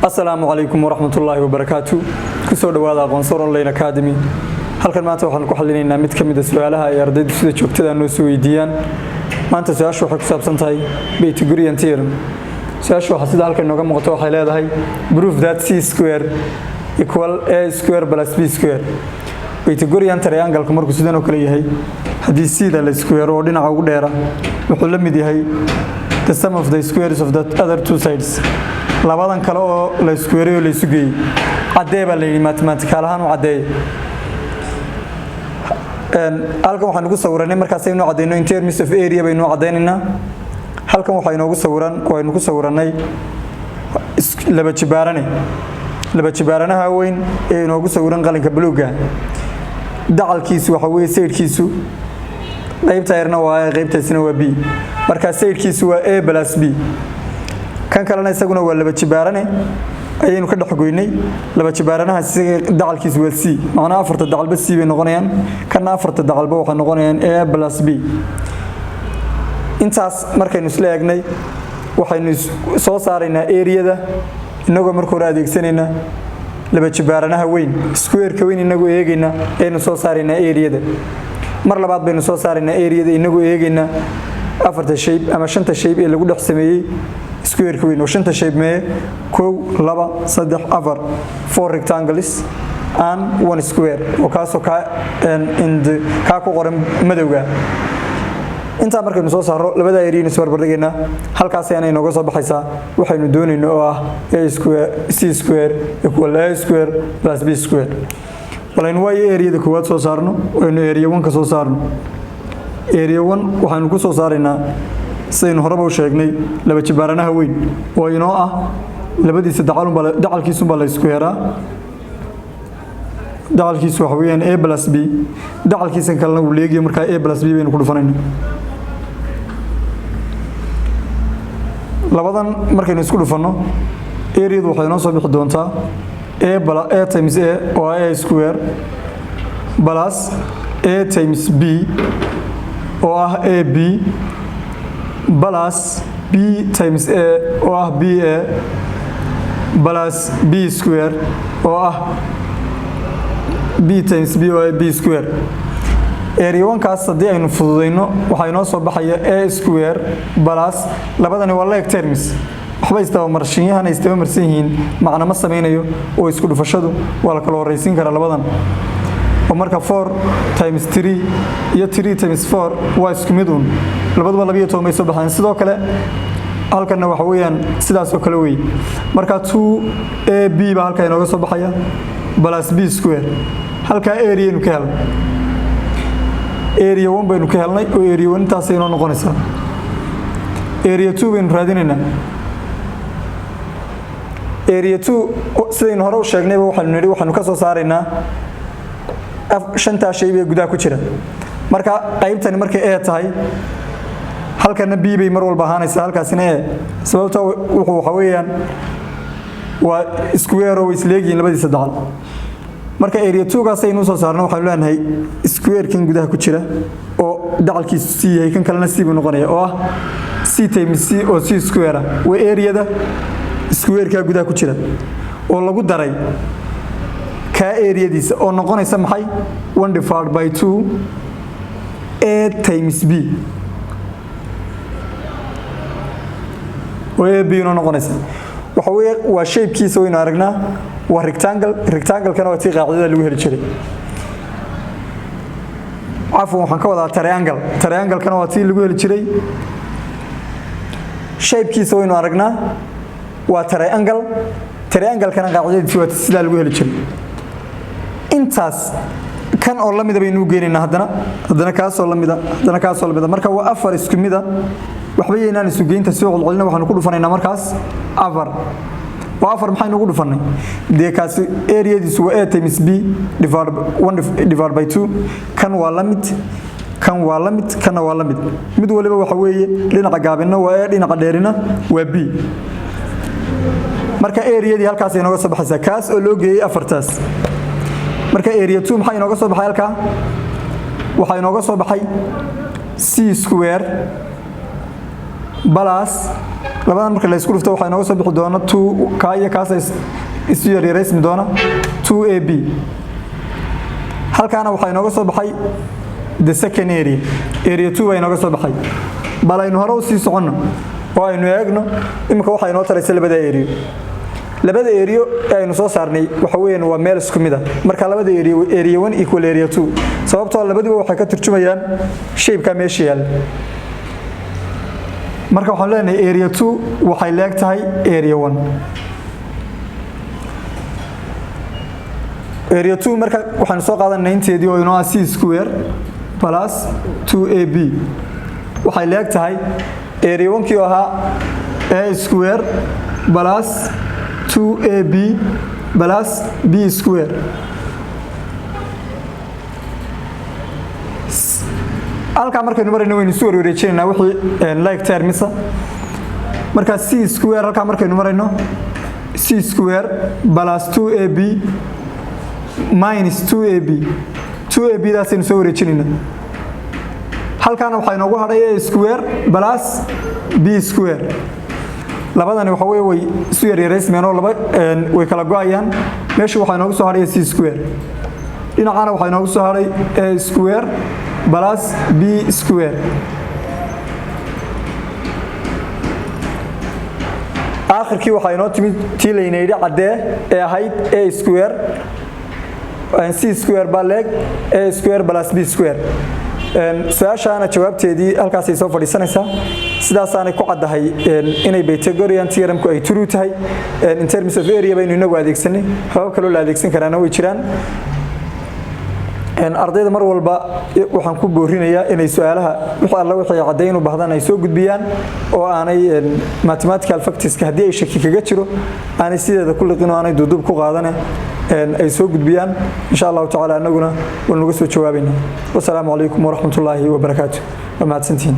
السلام عليكم ورحمة الله وبركاته كسر دواء قنصر online academy halkan maanta waxaan ku xalinaynaa mid kamid ah su'aalaha ay ardaydu sida joogtada noo soo weydiiyaan maanta su'aashu waxay ku saabsan tahay Pythagorean theorem su'aashu waxa sida halkan nooga muuqato waxay leedahay prove that c square equal a square plus b square Pythagorean triangle markuu sidan oo kale yahay hadii sida la square oo dhinaca ugu dheera wuxuu la mid yahay the sum of the squares of the other two sides labadan kale oo la square oo la isu geeyay cadee baa la yiri mathematical ahaan u cadee halkan waxaan ugu sawiranay markaas aynu cadeeyno in terms of area baynu cadeynayna halkan waxa inoogu sawiran oo aynu ku sawiranay laba jibaaranaha weyn ee inoogu sawiran qalinka buluuga dacalkiisu waxa weeye sidekiisu qaybta yarna waa qaybtaasina waa b marka sidekiisu waa a plus b kan kalena isaguna waa laba jibaarane ayaynu ka dhaxgoynay laba jibaaranaha dacalkiisu waa c macna afarta dacalba c bay noqonayaan kana afarta dacalba waxa noqonayaan a plus b intaas markaynu isla eegnay waxaynu soo saaraynaa area-da inagoo markii hore adeegsanayna laba jibaaranaha weyn square-ka weyn inagoo eegayna aynu soo saaraynaa area-da mar labaad baynu soo saaraynaa area-da inagoo eegayna afarta shape ama shanta shape ee lagu dhex sameeyay square-ka weyn oo shanta shape mee 1 2 3 4 4 rectangles and one square oo kaasoo ka ku qoran madowga inta markaynu soo saaro labada area is barbardhigayna halkaas ayay inooga soo baxaysaa waxaynu doonayno oo ah a square c square equal a square plus b square walaynu way area-da koowaad soo saarno waynu area 1 ka soo saarno area 1 waxaanu ku soo saaraynaa saynu horeba u sheegnay laba jibaaranaha weyn oo inoo ah labadiisa dacalkiisu baa la isku heeraa dacalkiisu waxa weeyaan a plus b dacalkiisan kalena uu leeyahay marka a plus b baynu ku dhufanayno labadan markaynu isku dhufano area-du waxay noo soo bixi doontaa a times a oo a square plus a times b oo ah ab plus b times a oo ah ba plus b square oo ah b times b oo ah b square area 1 kaas hadii aynu fududeyno waxa inoo soo baxaya a square plus labadani waa like terms waxba istaba marshiyahan istaba marsan yihiin macna ma sameeyo oo isku dhufashadu waa la kala horeysiin karaa labadan oo marka 4 times 3 iyo 3 times 4 waa isku mid un labaduba 12 may soo baxaan sidoo kale halkana waxa weeyaan sidaas oo kale weey marka 2ab baa halka inooga soo baxaya plus b square halka area inu ka helay area 1 baynu ka helnay oo area 1 taas ay noqonaysaa area 2 baynu raadinaynaa area 2 sidaynu hore u sheegnay waxaanu ka soo saaraynaa shanta shay ee gudaha ku jira marka qaybtani markay a tahay halkana b bay mar walba ahaanaysaa halkaasina a sababtoo wuxuu waxa weeyaan waa square oo isleegiin labadiisa dacal marka area 2 gaas aynu soo saarno waxaan leenahay square-kan gudaha ku jira oo dacalkiisu c yahay kan kalena c buu noqonaya oo ah c times c oo c square waa area-da square-ka gudaha ku jira oo lagu daray ka area-diisa oo noqonaysa maxay 1 divided by 2 a times b oo a b ino noqonaysa waxa weeye waa shape-kiisa waynu aragnaa waa rectangle kana waa tii qaacidada lagu heli jiray waxaan ka wadaa triangle kana waa tii lagu heli jiray shape-kiisa waynu aragnaa waa triangle kana qaacidadiisa waa sida lagu heli jiray intaas kan oo la mid ah baynu geenaynaa haddana kaas oo la mid ah marka waa afar isku mid ah waxba yeynaan isu geynta soo qolqolina waxaan ku dhufanaynaa markaas afar waa afar maxaynu ugu dhufanay kaas area-diisu waa a times b divided by 2 kan waa la mid kana waa la mid waliba waxa weeye dhinaca gaabina waa a dhinaca dheerina waa b marka area-dii halkaas ay nooga soo baxaysaa kaas oo loo geeyay afartaas marka area 2 maxay inooga soo baxay halka waxa inooga soo baxay c square plus labadan marka la isku dhufto waxay nooga soo bixi doona 2 ka iyo kaas isu yareysmi doona 2ab halkaana waxay nooga soo baxay the second area 2 ay nooga soo baxay bal aynu hore u sii socono oo aynu eegno imika waxay noo taraysaa labada area aynu soo saarnay waxa weeyaan waa meel isku mid ah marka labada area 1 equal area 2 sababtoo labaduba waxay ka turjumayaan shape-ka meesha yaal marka waxaan leenahay area 2 waxay leegtahay area 1 area 2 marka waxaan soo qaadanay inteedii oo inoo ah c square plus 2ab waxay leegtahay area 1 kii ahaa a square plus 2ab plus b square halka markaynu marayno waynu soo wareejinaynaa wixii like termisa marka c square halka markaynu marayno c square plus 2ab minus 2ab daasaynu soo wareejinaynaa halkaana waxaa inoogu hadhay a square plus b square labadani waxa weeye way isu yareysmeen oo laba way kala go'ayaan meesha waxaa inoogu soo hadhay c square dhinacana waxaa inoogu soo hadhay a square plus b square aakhirkii waxaa inoo timid tii laynayidhi caddee ee ahayd a square c square baa leeg a square plus b square su-aashaana jawaabteedii halkaasay soo fadhiisanaysaa sidaasaanay ku caddahay inay Pythagorean theoremku ay true tahay in terms of area baynu inagu adeegsanay habab kaloo la adeegsan karaana way jiraan ardayda mar walba waxaan ku boorinayaa inay su'aalaha wixii caddayn u baahdaan ay soo gudbiyaan oo aanay mathematical factorska haddii ay shaki kaga jiro aanay sideeda ku liqin oo aanay duuduub ku qaadan ay soo gudbiyaan insha Allah ta'ala anaguna waan uga soo jawaabaynaa wassalaamu calaykum wa rahmatullaahi wa barakaatuh wa mahadsantiin